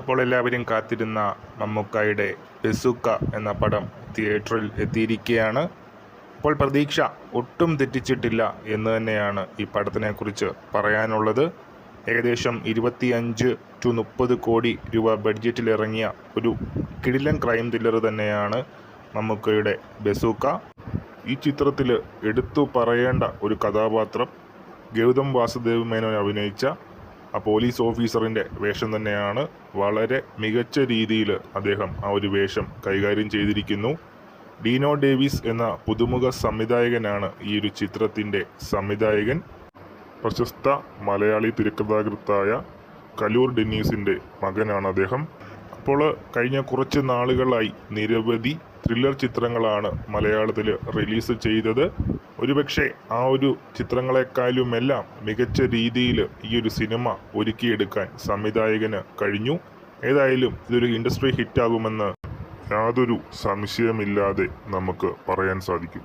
അപ്പോൾ എല്ലാവരും കാത്തിരുന്ന മമ്മൂക്കായുടെ ബസൂക്ക എന്ന പടം തിയേറ്ററിൽ എത്തിയിരിക്കുകയാണ്. അപ്പോൾ പ്രതീക്ഷ ഒട്ടും തെറ്റിച്ചിട്ടില്ല എന്ന് തന്നെയാണ് ഈ പടത്തിനെക്കുറിച്ച് പറയാനുള്ളത്. ഏകദേശം 25-30 കോടി രൂപ ബഡ്ജറ്റിലിറങ്ങിയ ഒരു കിടിലൻ ക്രൈം ത്രില്ലർ തന്നെയാണ് മമ്മൂക്കയുടെ ബസൂക്ക. ഈ ചിത്രത്തിൽ എടുത്തു പറയേണ്ട ഒരു കഥാപാത്രം ഗൗതം വാസുദേവ് മേനോൻ അഭിനയിച്ച ആ പോലീസ് ഓഫീസറിൻ്റെ വേഷം തന്നെയാണ്. വളരെ മികച്ച രീതിയിൽ അദ്ദേഹം ആ ഒരു വേഷം കൈകാര്യം ചെയ്തിരിക്കുന്നു. ഡീനോ ഡേവിസ് എന്ന പുതുമുഖ സംവിധായകനാണ് ഈ ഒരു ചിത്രത്തിൻ്റെ സംവിധായകൻ. പ്രശസ്ത മലയാളി തിരക്കഥാകൃത്തായ കലൂർ ഡെന്നീസിൻ്റെ മകനാണ് അദ്ദേഹം. അപ്പോൾ കഴിഞ്ഞ കുറച്ച് നാളുകളായി നിരവധി ത്രില്ലർ ചിത്രങ്ങളാണ് മലയാളത്തിൽ റിലീസ് ചെയ്തത്. ഒരുപക്ഷെ ആ ഒരു ചിത്രങ്ങളെക്കാളുമെല്ലാം മികച്ച രീതിയിൽ ഈ ഒരു സിനിമ ഒരുക്കിയെടുക്കാൻ സംവിധായകന് കഴിഞ്ഞു. ഏതായാലും ഇതൊരു ഇൻഡസ്ട്രി ഹിറ്റാകുമെന്ന് യാതൊരു സംശയമില്ലാതെ നമുക്ക് പറയാൻ സാധിക്കും.